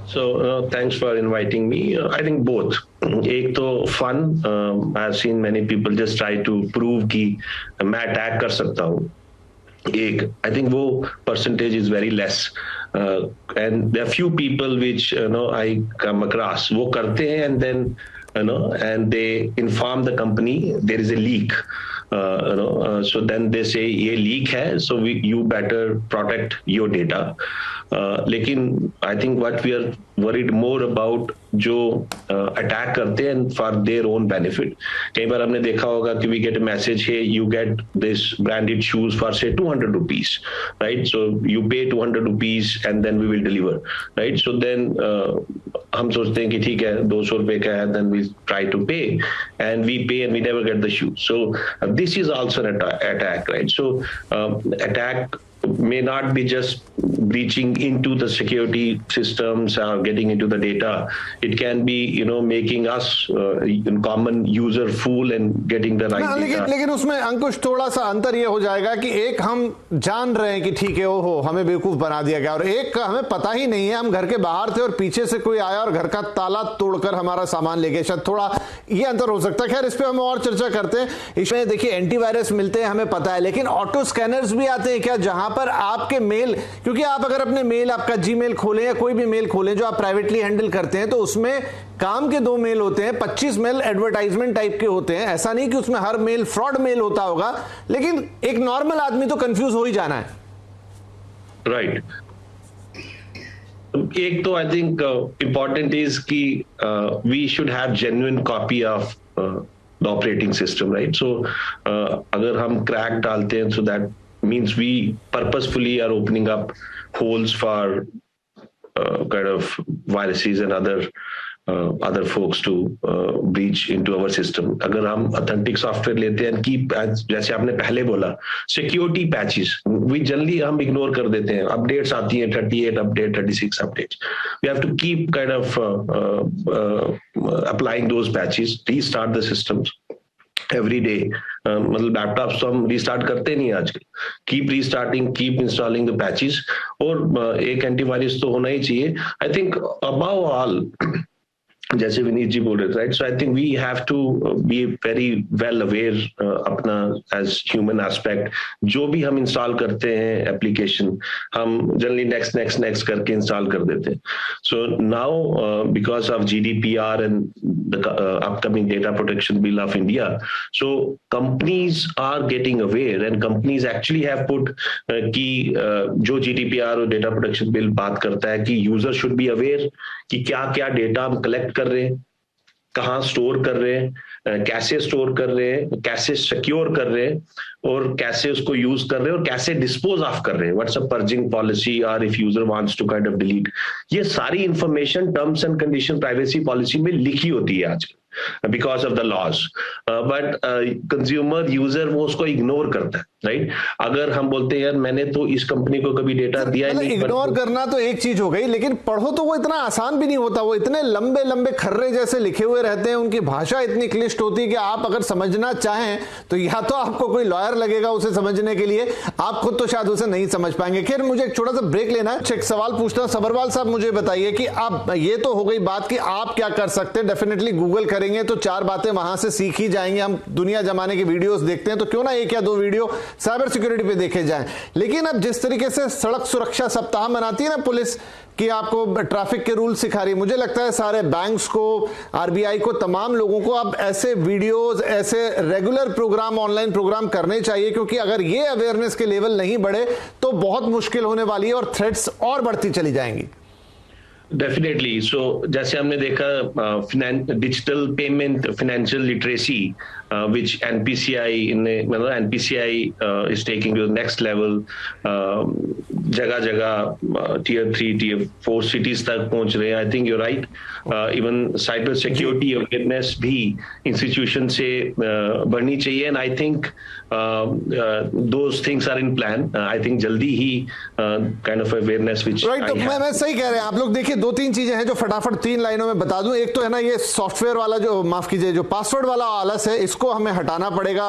So thanks for inviting me. I think both. एक तो fun. I've seen many people just try to prove कि मैं attack कर सकता हूँ. एक, I think वो percentage is very less. And there are few people which I come across. वो करते हैं and then and they inform the company there is a leak. So then they say ये leak है, so you better protect your data. लेकिन I think what we are worried more about जो attack करते हैं for their own benefit. कई बार हमने देखा होगा कि वी गेट अ मैसेज है you get this branded shoes for say 200 rupees, right? So you pay 200 rupees and then we will deliver, right? So then हम सोचते हैं कि ठीक है 200 रुपए का है, then we try to pay and we pay and we never get the shoes. So this is also an attack, right? So attack may not be just breaching into the security systems or getting into the data. It can be making us common user fool and getting the right data. लेकिन उसमें अंकुश थोड़ा सा अंतर ये हो जाएगा कि एक हम जान रहे हैं कि ठीक है ओहो हमें बेवकूफ बना दिया गया, और एक का हमें पता ही नहीं है, हम घर के बाहर थे और पीछे से कोई आया और घर का ताला तोड़कर हमारा सामान ले गया. शायद थोड़ा ये अंतर हो सकता है. खैर इस पे हम और चर्चा करते हैं. इसमें देखिए एंटीवायरस मिलते हैं हमें पता है, लेकिन ऑटो स्कैनर्स भी आते हैं क्या जहां पर आपके मेल, क्योंकि आप अगर अपने मेल आपका जीमेल खोलें या कोई भी मेल खोलें जो आप प्राइवेटली हैंडल करते हैं तो उसमें काम के 2 मेल होते हैं, 25 मेल एडवर्टाइजमेंट टाइप के होते हैं. ऐसा नहीं कि उसमें हर मेल फ्रॉड मेल होता होगा, लेकिन एक नॉर्मल आदमी तो कंफ्यूज हो ही जाना है. राइट. एक तो आई थिंक इंपॉर्टेंट इज कि we should have genuine copy of the operating system, right? So अगर हम क्रैक डालते हैं, so that means we purposefully are opening up holes for kind of viruses and other folks to breach into our system. अगर हम authentic software लेते हैं कि जैसे आपने पहले बोला security patches we generally हम ignore कर देते हैं. updates आती हैं 38 update 36 updates. We have to keep kind of applying those patches, restart the systems every day. मतलब लैपटॉप्स तो हम रिस्टार्ट करते नहीं आजकल. Keep restarting, keep installing the patches, और एक एंटीवायरस तो होना ही चाहिए. आई थिंक अबव ऑल जैसे विनीत जी बोल रहे थे, right? So I think we have to be very well aware अपना एज ह्यूमन एस्पेक्ट. जो भी हम इंस्टॉल करते हैं एप्लीकेशन, हम जनरली नेक्स्ट करके इंस्टॉल कर देते हैं. So now because of GDPR and the upcoming data protection bill of India, so companies are getting aware and companies actually have put कि जो GDPR और डेटा प्रोटेक्शन बिल बात करता है कि यूजर शुड बी अवेयर कि क्या क्या डेटा हम कलेक्ट कर रहे हैं, कहाँ स्टोर कर रहे हैं, कैसे स्टोर कर रहे हैं, कैसे सिक्योर कर रहे हैं, और कैसे उसको यूज कर रहे हैं, और कैसे डिस्पोज ऑफ कर रहे हैं. व्हाट्स अ पर्जिंग पॉलिसी, और if user wants to kind of delete. ये सारी information terms and condition privacy policy में लिखी होती है आजकल because of the laws. But consumer user वो उसको इग्नोर करता है, राइट? अगर हम बोलते हैं यार मैंने तो इस कंपनी को कभी डेटा दिया नहीं. इग्नोर करना तो एक चीज हो गई, लेकिन पढ़ो तो वो इतना आसान भी नहीं होता. वो इतने लंबे लंबे खर्रे जैसे लिखे हुए रहते हैं, उनकी भाषा इतनी क्लिष्ट होती है कि आप अगर समझना चाहें तो या तो आपको कोई लॉयर लगेगा उसे समझने के लिए, आप खुद तो शायद उसे नहीं समझ पाएंगे. खैर मुझे एक छोटा सा ब्रेक लेना है. एक सवाल पूछना हूं सबरवाल साहब, मुझे बताइए कि आप, ये तो हो गई बात कि आप क्या कर सकते हैं. डेफिनेटली गूगल करेंगे तो 4 बातें वहां से सीख ही जाएंगे. हम दुनिया जमाने के वीडियोस देखते हैं, तो क्यों ना 1 या 2 वीडियो साइबर सिक्योरिटी पे देखे जाएं. लेकिन अब जिस तरीके से सड़क सुरक्षा सप्ताह मनाती है ना पुलिस, कि आपको ट्रैफिक के रूल सिखा रही है, मुझे लगता है सारे बैंक्स को, RBI को, तमाम लोगों को अब ऐसे वीडियोस, ऐसे रेगुलर प्रोग्राम, ऑनलाइन प्रोग्राम करने चाहिए, क्योंकि अगर ये अवेयरनेस के लेवल नहीं बढ़े तो बहुत मुश्किल होने वाली है और थ्रेट्स और बढ़ती चली जाएंगी. डेफिनेटली. सो जैसे हमने देखा digital payment, financial literacy, which NPCI मतलब NPCI is taking to the next level. जगह जगह tier 3, tier 4 cities तक पहुंच रहे हैं. I think you're right. Even cyber security awareness भी institution से बढ़नी चाहिए. And I think those things are in plan. I think जल्दी ही kind of awareness which right. तो मैं सही कह रहे हैं आप लोग. देखिए 2-3 चीजें हैं जो फटाफट 3 लाइनों में बता दूं. एक तो है ना ये सॉफ्टवेयर वाला जो, माफ कीजिए, जो पासवर्ड वाला आलस है, इसको हमें हटाना पड़ेगा.